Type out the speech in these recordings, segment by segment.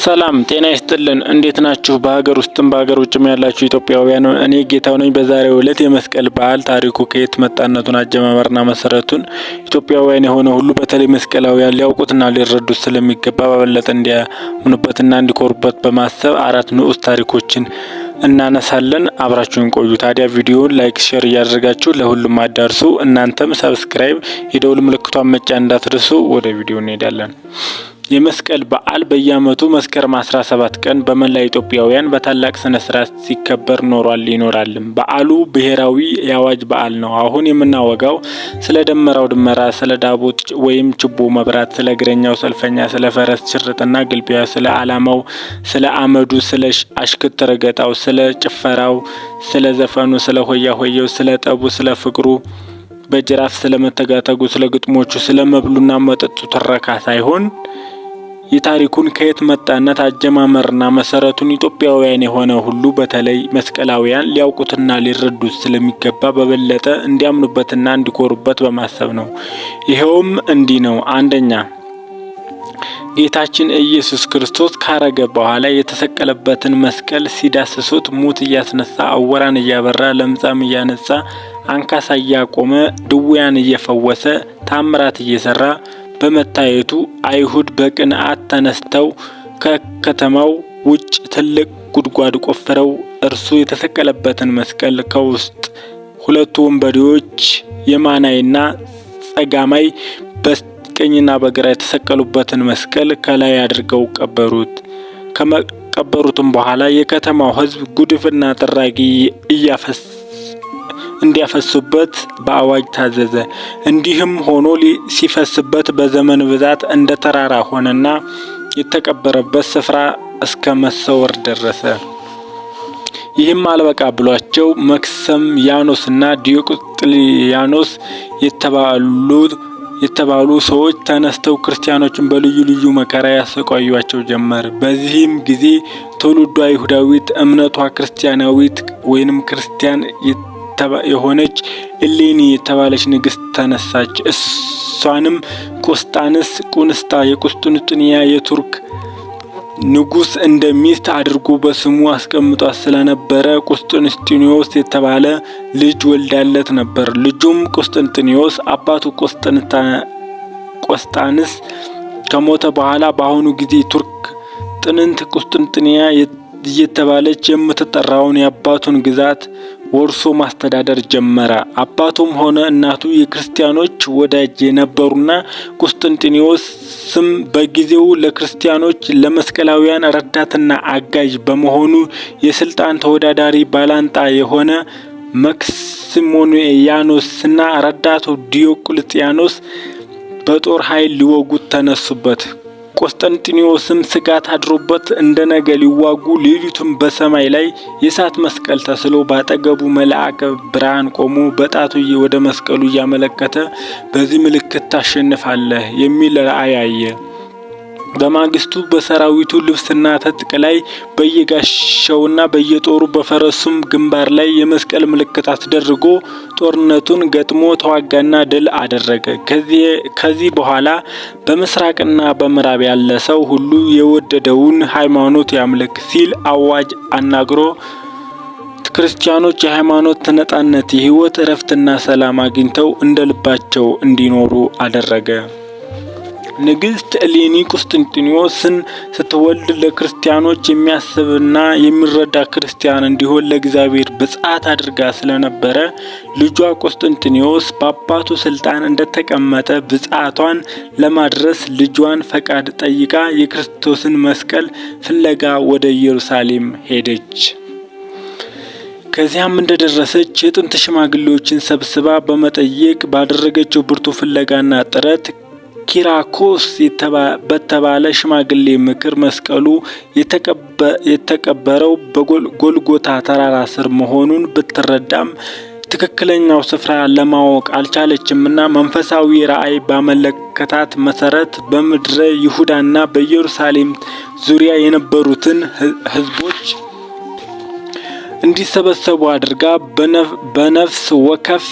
ሰላም ጤና ይስጥልን እንዴት ናችሁ? በሀገር ውስጥም በሀገር ውጭም ያላችሁ ኢትዮጵያውያን እኔ ጌታው ነኝ። በዛሬው ዕለት የመስቀል በዓል ታሪኩ ከየት መጣነቱን አጀማመርና መሰረቱን ኢትዮጵያውያን የሆነ ሁሉ በተለይ መስቀላውያን ሊያውቁትና ሊረዱት ስለሚገባ በበለጠ እንዲያምኑበትና እንዲኮሩበት በማሰብ 4 ንዑስ ታሪኮችን እናነሳለን። አብራችሁን ቆዩ። ታዲያ ቪዲዮውን ላይክ፣ ሼር እያደረጋችሁ ለሁሉም አዳርሱ። እናንተም ሰብስክራይብ የደውል ምልክቷን መጫን እንዳትረሱ። ወደ ቪዲዮ እንሄዳለን። የመስቀል በዓል በየዓመቱ መስከረም 17 ቀን በመላ ኢትዮጵያውያን በታላቅ ስነ ስርዓት ሲከበር ይኖራልም። በዓሉ ብሔራዊ የአዋጅ በዓል ነው። አሁን የምናወጋው ስለ ደመራው ድመራ፣ ስለ ዳቦት ወይም ችቦ መብራት፣ ስለ እግረኛው ሰልፈኛ፣ ስለ ፈረስ ሽርጥና ግልቢያ፣ ስለ ዓላማው፣ ስለ አመዱ፣ ስለ አሽክት ረገጣው፣ ስለ ጭፈራው፣ ስለ ዘፈኑ፣ ስለ ሆያ ሆየው፣ ስለ ጠቡ፣ ስለ ፍቅሩ በጅራፍ፣ ስለ መተጋተጉ፣ ስለ ግጥሞቹ፣ ስለ መብሉና መጠጡ ትረካ ሳይሆን የታሪኩን ከየት መጣነት አጀማመርና መሰረቱን ኢትዮጵያውያን የሆነ ሁሉ በተለይ መስቀላውያን ሊያውቁትና ሊረዱት ስለሚገባ በበለጠ እንዲያምኑበትና እንዲኮሩበት በማሰብ ነው። ይሄውም እንዲህ ነው። አንደኛ፣ ጌታችን ኢየሱስ ክርስቶስ ካረገ በኋላ የተሰቀለበትን መስቀል ሲዳስሱት ሙት እያስነሳ፣ ዕውራን እያበራ፣ ለምጻም እያነጻ፣ አንካሳ እያቆመ፣ ድውያን እየፈወሰ፣ ታምራት እየሰራ በመታየቱ አይሁድ በቅንዓት ተነስተው ከከተማው ውጭ ትልቅ ጉድጓድ ቆፍረው እርሱ የተሰቀለበትን መስቀል ከውስጥ 2 ወንበዴዎች የማናይና ጸጋማይ በቀኝና በግራ የተሰቀሉበትን መስቀል ከላይ አድርገው ቀበሩት። ከቀበሩትም በኋላ የከተማው ሕዝብ ጉድፍና ጥራጊ እንዲያፈሱበት በአዋጅ ታዘዘ። እንዲህም ሆኖ ሲፈስበት በዘመን ብዛት እንደ ተራራ ሆነና የተቀበረበት ስፍራ እስከ መሰወር ደረሰ። ይህም አልበቃ ብሏቸው መክሰምያኖስና ዲዮቅልጥያኖስ የተባሉ ሰዎች ተነስተው ክርስቲያኖችን በልዩ ልዩ መከራ ያሰቃዩአቸው ጀመር። በዚህም ጊዜ ትውልዷ አይሁዳዊት እምነቷ ክርስቲያናዊት ወይንም ክርስቲያን የሆነች እሌኒ የተባለች ንግስት ተነሳች። እሷንም ቁስጣንስጣ የቁስጥንጥንያ የቱርክ ንጉስ እንደ ሚስት አድርጎ በስሙ አስቀምጧት ስለነበረ ቁስጥንጥንዮስ የተባለ ልጅ ወልዳለት ነበር። ልጁም ቁስጥንጥንዮስ አባቱ ቆስጣንስ ከሞተ በኋላ በአሁኑ ጊዜ ቱርክ ጥንት ቁስጥንጥንያ እየተባለች የምትጠራውን የአባቱን ግዛት ወርሶ ማስተዳደር ጀመረ። አባቱም ሆነ እናቱ የክርስቲያኖች ወዳጅ የነበሩና ቁስጥንጥንዮስም በጊዜው ለክርስቲያኖች ለመስቀላውያን ረዳትና አጋዥ በመሆኑ የስልጣን ተወዳዳሪ ባላንጣ የሆነ መክሲሞንያኖስና ረዳቱ ዲዮቅልጥያኖስ በጦር ኃይል ሊወጉት ተነሱበት። ቆስጠንጢኖስም ስጋት አድሮበት እንደነገ ሊዋጉ ሌሊቱን በሰማይ ላይ የእሳት መስቀል ተስሎ ባጠገቡ መልአከ ብርሃን ቆሞ በጣቱ ወደ መስቀሉ እያመለከተ በዚህ ምልክት ታሸንፋለህ የሚል ራእይ አየ። በማግስቱ በሰራዊቱ ልብስና ትጥቅ ላይ በየጋሻውና በየጦሩ በፈረሱም ግንባር ላይ የመስቀል ምልክት አስደርጎ ጦርነቱን ገጥሞ ተዋጋና ድል አደረገ። ከዚህ በኋላ በምስራቅና በምዕራብ ያለ ሰው ሁሉ የወደደውን ሃይማኖት ያምልክ ሲል አዋጅ አናግሮ ክርስቲያኖች የሃይማኖት ነጻነት፣ የህይወት እረፍትና ሰላም አግኝተው እንደልባቸው እንዲኖሩ አደረገ። ንግስት እሌኒ ቁስጥንጥንዮስን ስትወልድ ለክርስቲያኖች የሚያስብና የሚረዳ ክርስቲያን እንዲሆን ለእግዚአብሔር ብጽዓት አድርጋ ስለነበረ ልጇ ቁስጥንጥንዮስ በአባቱ ስልጣን እንደተቀመጠ ብጽዓቷን ለማድረስ ልጇን ፈቃድ ጠይቃ የክርስቶስን መስቀል ፍለጋ ወደ ኢየሩሳሌም ሄደች። ከዚያም እንደደረሰች የጥንት ሽማግሌዎችን ሰብስባ በመጠየቅ ባደረገችው ብርቱ ፍለጋና ጥረት ኪራኮስ በተባለ ሽማግሌ ምክር መስቀሉ የተቀበረው በጎልጎታ ተራራ ስር መሆኑን ብትረዳም ትክክለኛው ስፍራ ለማወቅ አልቻለችምና መንፈሳዊ ራእይ ባመለከታት መሰረት በምድረ ይሁዳና በኢየሩሳሌም ዙሪያ የነበሩትን ሕዝቦች እንዲሰበሰቡ አድርጋ በነፍስ ወከፍ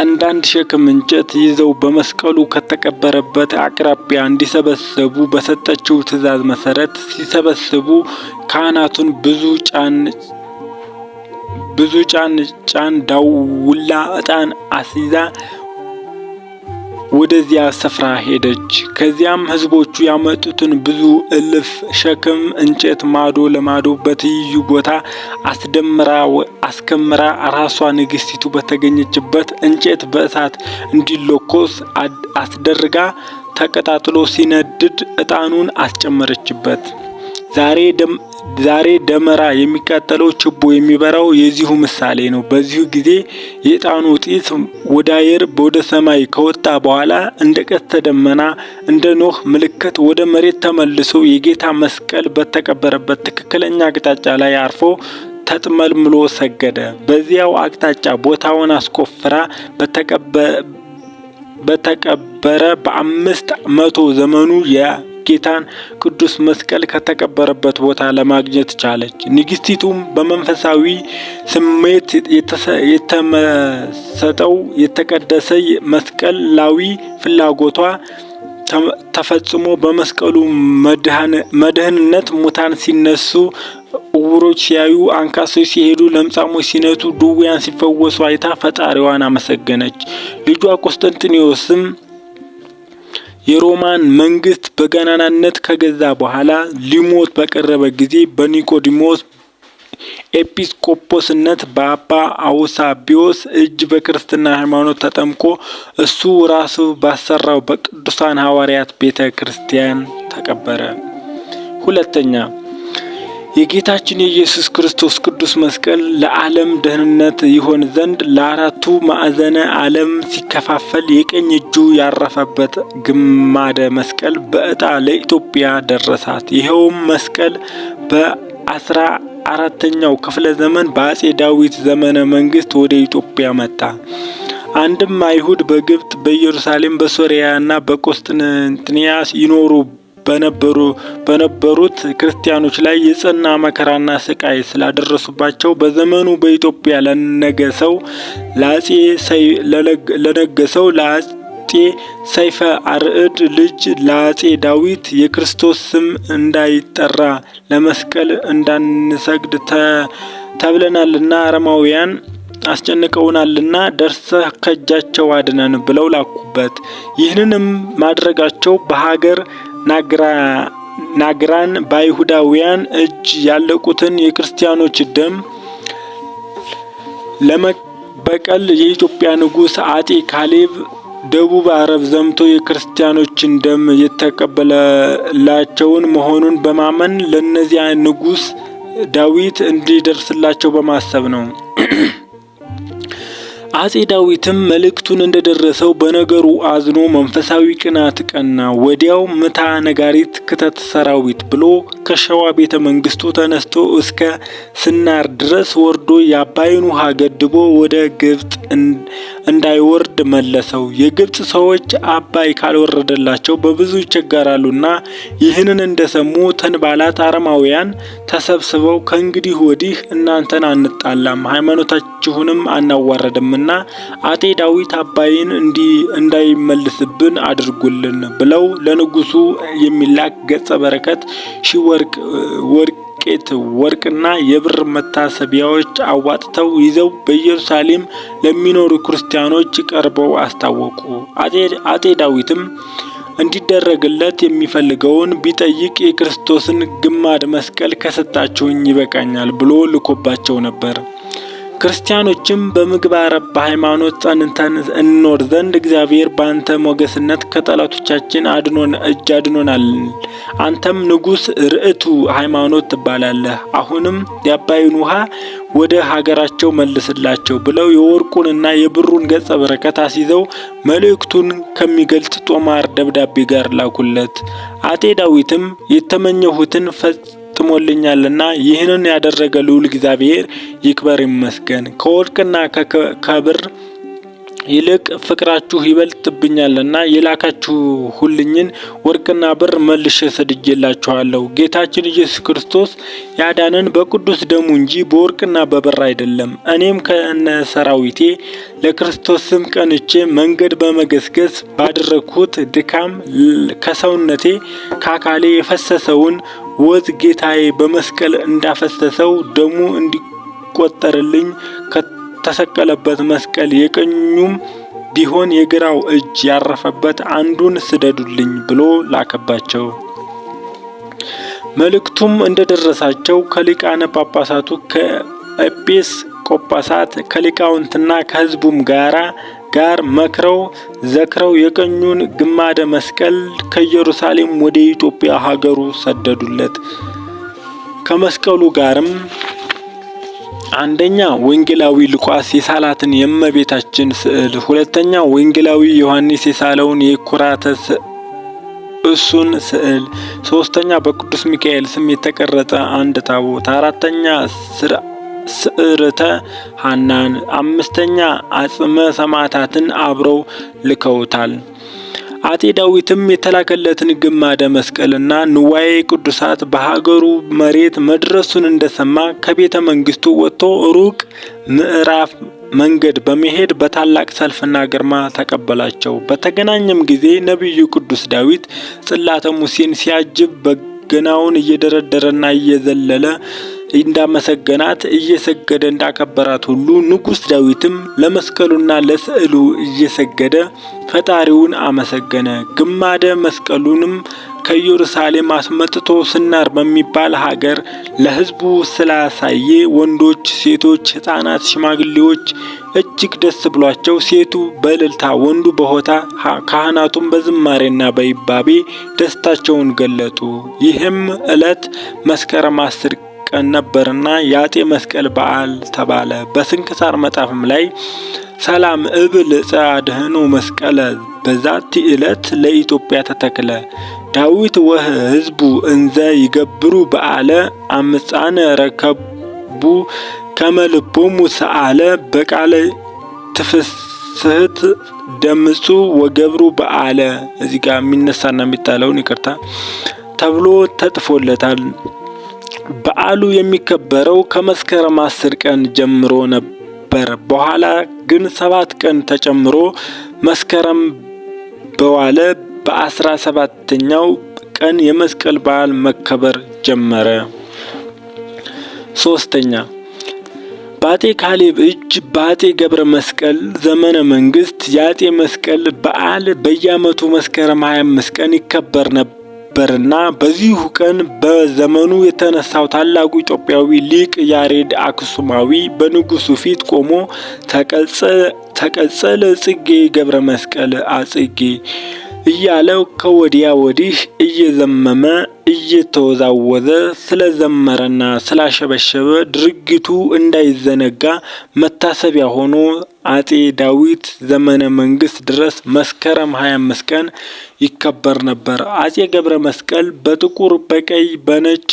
አንዳንድ ሸክም እንጨት ይዘው በመስቀሉ ከተቀበረበት አቅራቢያ እንዲሰበሰቡ በሰጠችው ትእዛዝ መሰረት ሲሰበስቡ ካህናቱን ብዙ ጫን ዳውላ ዕጣን አስይዛ ወደዚያ ስፍራ ሄደች። ከዚያም ሕዝቦቹ ያመጡትን ብዙ እልፍ ሸክም እንጨት ማዶ ለማዶ በትይዩ ቦታ አስከምራ ራሷ ንግስቲቱ በተገኘችበት እንጨት በእሳት እንዲለኮስ አስደርጋ ተቀጣጥሎ ሲነድድ ዕጣኑን አስጨመረችበት። ዛሬ ደመራ የሚቃጠለው ችቦ የሚበራው የዚሁ ምሳሌ ነው። በዚሁ ጊዜ የዕጣኑ ጢስ ወደ አየር ወደ ሰማይ ከወጣ በኋላ እንደ ቀስተ ደመና እንደ ኖህ ምልክት ወደ መሬት ተመልሶ የጌታ መስቀል በተቀበረበት ትክክለኛ አቅጣጫ ላይ አርፎ ተጥመልምሎ ሰገደ። በዚያው አቅጣጫ ቦታውን አስቆፍራ በተቀበረ በ500 ዘመኑ ጌታን ቅዱስ መስቀል ከተቀበረበት ቦታ ለማግኘት ቻለች። ንግስቲቱም በመንፈሳዊ ስሜት የተመሰጠው የተቀደሰ መስቀላዊ ፍላጎቷ ተፈጽሞ በመስቀሉ መድህንነት ሙታን ሲነሱ፣ ዕውሮች ሲያዩ፣ አንካሶች ሲሄዱ፣ ለምጻሞች ሲነቱ፣ ድውያን ሲፈወሱ አይታ ፈጣሪዋን አመሰገነች። ልጇ ቆስጠንጢኖስም የሮማን መንግስት በገናናነት ከገዛ በኋላ ሊሞት በቀረበ ጊዜ በኒቆዲሞስ ኤጲስቆጶስነት በአባ አውሳቢዮስ እጅ በክርስትና ሃይማኖት ተጠምቆ እሱ ራሱ ባሰራው በቅዱሳን ሐዋርያት ቤተ ክርስቲያን ተቀበረ። ሁለተኛ፣ የጌታችን የኢየሱስ ክርስቶስ ቅዱስ መስቀል ለዓለም ደህንነት ይሆን ዘንድ ለአራቱ ማዕዘነ ዓለም ሲከፋፈል የቀኝ እጁ ያረፈበት ግማደ መስቀል በዕጣ ለኢትዮጵያ ደረሳት። ይኸውም መስቀል በ14ኛው ክፍለ ዘመን በአጼ ዳዊት ዘመነ መንግስት ወደ ኢትዮጵያ መጣ። አንድም አይሁድ በግብጽ፣ በኢየሩሳሌም፣ በሶርያና በቆስጠንጥንያ ይኖሩ በነበሩት ክርስቲያኖች ላይ የጸና መከራና ስቃይ ስላደረሱባቸው በዘመኑ በኢትዮጵያ ለነገሰው ለአጼ ሰይፈ አርዕድ ልጅ ለአጼ ዳዊት የክርስቶስ ስም እንዳይጠራ ለመስቀል እንዳንሰግድ ተብለናልና አረማውያን አስጨንቀውናልና ደርሰህ ከእጃቸው አድነን ብለው ላኩበት። ይህንንም ማድረጋቸው በሀገር ናግራን በአይሁዳውያን እጅ ያለቁትን የክርስቲያኖች ደም ለመበቀል የኢትዮጵያ ንጉሥ አጤ ካሌብ ደቡብ አረብ ዘምቶ የክርስቲያኖችን ደም የተቀበለላቸውን መሆኑን በማመን ለነዚያ ንጉሥ ዳዊት እንዲደርስላቸው በማሰብ ነው። አጼ ዳዊትም መልእክቱን እንደደረሰው በነገሩ አዝኖ መንፈሳዊ ቅናት ቀና። ወዲያው ምታ ነጋሪት ክተት ሰራዊት ብሎ ከሸዋ ቤተ መንግስቱ ተነስቶ እስከ ስናር ድረስ ወርዶ የአባይን ውሃ ገድቦ ወደ ግብጽ እንዳይወርድ መለሰው። የግብጽ ሰዎች አባይ ካልወረደላቸው በብዙ ይቸገራሉና ይህንን እንደሰሙ ተንባላት አረማውያን ተሰብስበው ከእንግዲህ ወዲህ እናንተን አንጣላም፣ ሃይማኖታችሁንም አናዋረድምና አጤ ዳዊት አባይን እንዳይመልስብን አድርጉልን ብለው ለንጉሱ የሚላክ ገጸ በረከት ወርቅና የብር መታሰቢያዎች አዋጥተው ይዘው በኢየሩሳሌም ለሚኖሩ ክርስቲያኖች ቀርበው አስታወቁ። አጤ ዳዊትም እንዲደረግለት የሚፈልገውን ቢጠይቅ የክርስቶስን ግማድ መስቀል ከሰጣችሁኝ ይበቃኛል ብሎ ልኮባቸው ነበር። ክርስቲያኖችም በምግባር በሃይማኖት ጸንተን እንኖር ዘንድ እግዚአብሔር ባንተ ሞገስነት ከጠላቶቻችን አድኖናል። አንተም ንጉሥ ርዕቱ ሃይማኖት ትባላለህ። አሁንም የአባይን ውሃ ወደ ሀገራቸው መልስላቸው ብለው የወርቁንና የብሩን ገጸ በረከት አስይዘው መልእክቱን ከሚገልጽ ጦማር ደብዳቤ ጋር ላኩለት። አጤ ዳዊትም የተመኘሁትን ፈጽሞልኛልና ይህንን ያደረገ ልዑል እግዚአብሔር ይክበር ይመስገን። ከወርቅና ከብር ይልቅ ፍቅራችሁ ይበልጥብኛልና የላካችሁልኝን ወርቅና ብር መልሼ ሰድጄላችኋለሁ። ጌታችን ኢየሱስ ክርስቶስ ያዳነን በቅዱስ ደሙ እንጂ በወርቅና በብር አይደለም። እኔም ከነሰራዊቴ ለክርስቶስ ስም ቀንቼ መንገድ በመገስገስ ባደረግሁት ድካም ከሰውነቴ ከአካሌ የፈሰሰውን ወዝ ጌታዬ በመስቀል እንዳፈሰሰው ደሙ እንዲቆጠርልኝ ተሰቀለበት መስቀል የቀኙም ቢሆን የግራው እጅ ያረፈበት አንዱን ስደዱልኝ ብሎ ላከባቸው። መልእክቱም እንደደረሳቸው ከሊቃነ ጳጳሳቱ ከኤጲስ ቆጶሳት ከሊቃውንትና ከሕዝቡም ጋር መክረው ዘክረው የቀኙን ግማደ መስቀል ከኢየሩሳሌም ወደ ኢትዮጵያ ሀገሩ ሰደዱለት። ከመስቀሉ ጋርም አንደኛ ወንጌላዊ ሉቃስ የሳላትን የእመቤታችን ስዕል፣ ሁለተኛ ወንጌላዊ ዮሐንስ የሳለውን የኩራተ እሱን ስዕል፣ ሶስተኛ በቅዱስ ሚካኤል ስም የተቀረጸ አንድ ታቦት፣ አራተኛ ስዕርተ ሐናን፣ አምስተኛ አጽመ ሰማዕታትን አብረው ልከውታል። አጤ ዳዊትም የተላከለትን ግማደ መስቀልና ንዋየ ቅዱሳት በሀገሩ መሬት መድረሱን እንደሰማ ከቤተ መንግስቱ ወጥቶ ሩቅ ምዕራፍ መንገድ በመሄድ በታላቅ ሰልፍና ግርማ ተቀበላቸው። በተገናኘም ጊዜ ነቢዩ ቅዱስ ዳዊት ጽላተ ሙሴን ሲያጅብ በገናውን እየደረደረና እየዘለለ እንዳመሰገናት እየሰገደ እንዳከበራት ሁሉ ንጉሥ ዳዊትም ለመስቀሉና ለስዕሉ እየሰገደ ፈጣሪውን አመሰገነ። ግማደ መስቀሉንም ከኢየሩሳሌም አስመጥቶ ስናር በሚባል ሀገር ለሕዝቡ ስላሳየ ወንዶች፣ ሴቶች፣ ሕፃናት፣ ሽማግሌዎች እጅግ ደስ ብሏቸው ሴቱ በእልልታ ወንዱ በሆታ ካህናቱም በዝማሬና በይባቤ ደስታቸውን ገለጡ። ይህም ዕለት መስከረም 10 ቀን ነበርና የአጤ መስቀል በዓል ተባለ። በስንክሳር መጽሐፍም ላይ ሰላም እብል ጻድህኑ መስቀለ በዛቲ ዕለት ለኢትዮጵያ ተተክለ ዳዊት ወሕዝቡ እንዘ ይገብሩ በዓለ አምፃነ ረከቡ ከመልቦሙ ሰአለ በቃለ ትፍስህት ደምጹ ወገብሩ በዓለ። እዚህ ጋር የሚነሳና የሚጣለውን ይቅርታ ተብሎ ተጽፎለታል። በዓሉ የሚከበረው ከመስከረም 10 ቀን ጀምሮ ነበር። በኋላ ግን 7 ቀን ተጨምሮ መስከረም በዋለ በ17ኛው ቀን የመስቀል በዓል መከበር ጀመረ። ሶስተኛ በአጤ ካሌብ እጅ በአጤ ገብረ መስቀል ዘመነ መንግስት የአጤ መስቀል በዓል በየዓመቱ መስከረም 25 ቀን ይከበር ነበርና በዚሁ ቀን በዘመኑ የተነሳው ታላቁ ኢትዮጵያዊ ሊቅ ያሬድ አክሱማዊ በንጉሱ ፊት ቆሞ ተቀጸለ ጽጌ ገብረ መስቀል አጽጌ እያለ ከወዲያ ወዲህ እየዘመመ እየተወዛወዘ ስለዘመረና ስላሸበሸበ ድርጊቱ እንዳይዘነጋ መታሰቢያ ሆኖ አጤ ዳዊት ዘመነ መንግስት ድረስ መስከረም 25 ቀን ይከበር ነበር። አጼ ገብረ መስቀል በጥቁር በቀይ በነጭ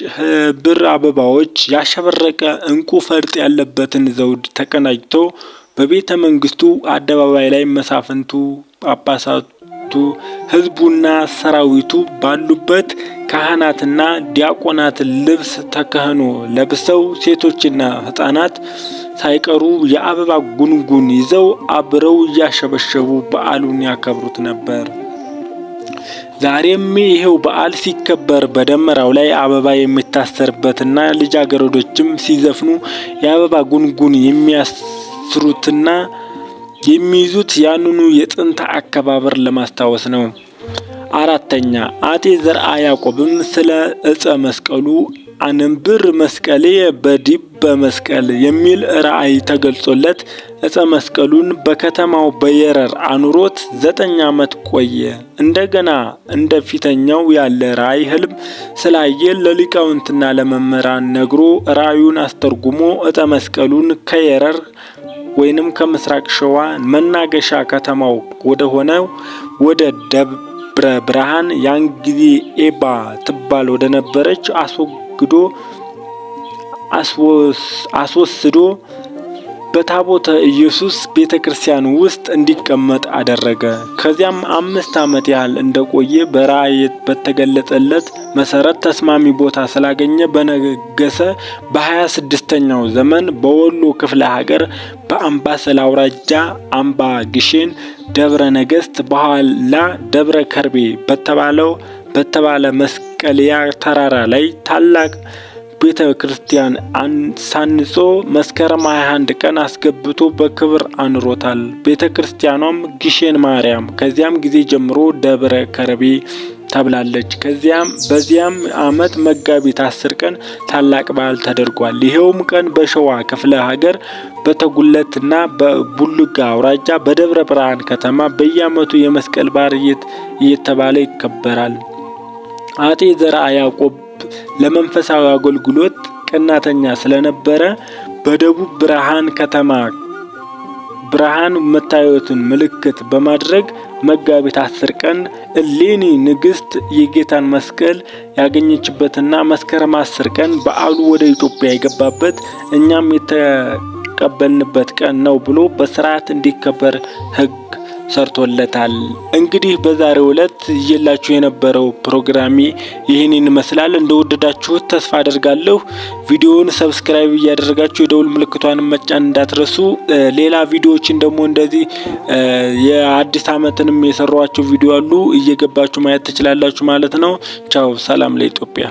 ብር አበባዎች ያሸበረቀ እንቁ ፈርጥ ያለበትን ዘውድ ተቀናጅቶ በቤተ መንግስቱ አደባባይ ላይ መሳፍንቱ፣ ጳጳሳቱ፣ ህዝቡና ሰራዊቱ ባሉበት ካህናትና ዲያቆናት ልብስ ተክህኖ ለብሰው ሴቶችና ህፃናት ሳይቀሩ የአበባ ጉንጉን ይዘው አብረው እያሸበሸቡ በዓሉን ያከብሩት ነበር። ዛሬም ይሄው በዓል ሲከበር በደመራው ላይ አበባ የሚታሰርበትና ልጃገረዶችም ሲዘፍኑ የአበባ ጉንጉን የሚያስሩትና የሚይዙት ያንኑ የጥንት አከባበር ለማስታወስ ነው። አራተኛ አጤ ዘርዓ ያዕቆብም ስለ ዕፀ መስቀሉ አንብር መስቀሌ በዲበ መስቀል የሚል ራእይ ተገልጾለት ዕፀ መስቀሉን በከተማው በየረር አኑሮት 9 ዓመት ቆየ። እንደገና እንደ ፊተኛው ያለ ራእይ ህልም ስላየ ለሊቃውንትና ለመምህራን ነግሮ ራእዩን አስተርጉሞ ዕፀ መስቀሉን ከየረር ወይንም ከምስራቅ ሸዋ መናገሻ ከተማው ወደ ሆነው ወደ ደብረ ብርሃን ያን ጊዜ ኤባ ትባል ወደ ነበረች አስወስዶ በታቦተ ኢየሱስ ቤተክርስቲያን ውስጥ እንዲቀመጥ አደረገ። ከዚያም 5 ዓመት ያህል እንደቆየ በራእይ በተገለጸለት መሰረት ተስማሚ ቦታ ስላገኘ በነገሰ በ26ኛው ዘመን በወሎ ክፍለ ሀገር በአምባሰል አውራጃ አምባ ግሼን ደብረ ነገስት በኋላ ደብረ ከርቤ በተባለ መስቀልያ ተራራ ላይ ታላቅ ቤተ ክርስቲያን ሳንጾ መስከረም 21 ቀን አስገብቶ በክብር አኑሮታል። ቤተ ክርስቲያኗም ግሼን ማርያም ከዚያም ጊዜ ጀምሮ ደብረ ከርቤ ተብላለች። በዚያም ዓመት መጋቢት 10 ቀን ታላቅ በዓል ተደርጓል። ይሄውም ቀን በሸዋ ክፍለ ሀገር በተጉለትና በቡልጋ አውራጃ በደብረ ብርሃን ከተማ በየዓመቱ የመስቀል በዓል እየተባለ ይከበራል። አጤ ዘርዓ ያዕቆብ ለመንፈሳዊ አገልግሎት ቀናተኛ ስለነበረ በደቡብ ብርሃን ከተማ ብርሃን መታየቱን ምልክት በማድረግ መጋቢት 10 ቀን እሌኒ ንግስት የጌታን መስቀል ያገኘችበትና መስከረም 10 ቀን በዓሉ ወደ ኢትዮጵያ የገባበት እኛም የተቀበልንበት ቀን ነው ብሎ በስርዓት እንዲከበር ሕግ ሰርቶለታል። እንግዲህ በዛሬው ዕለት ይዤላችሁ የነበረው ፕሮግራሚ ይህንን ይመስላል። እንደወደዳችሁት ተስፋ አደርጋለሁ። ቪዲዮውን ሰብስክራይብ እያደረጋችሁ የደውል ምልክቷን መጫን እንዳትረሱ። ሌላ ቪዲዮዎችን ደግሞ እንደዚህ የአዲስ ዓመትንም የሰሯቸው ቪዲዮ አሉ፣ እየገባችሁ ማየት ትችላላችሁ ማለት ነው። ቻው፣ ሰላም ለኢትዮጵያ።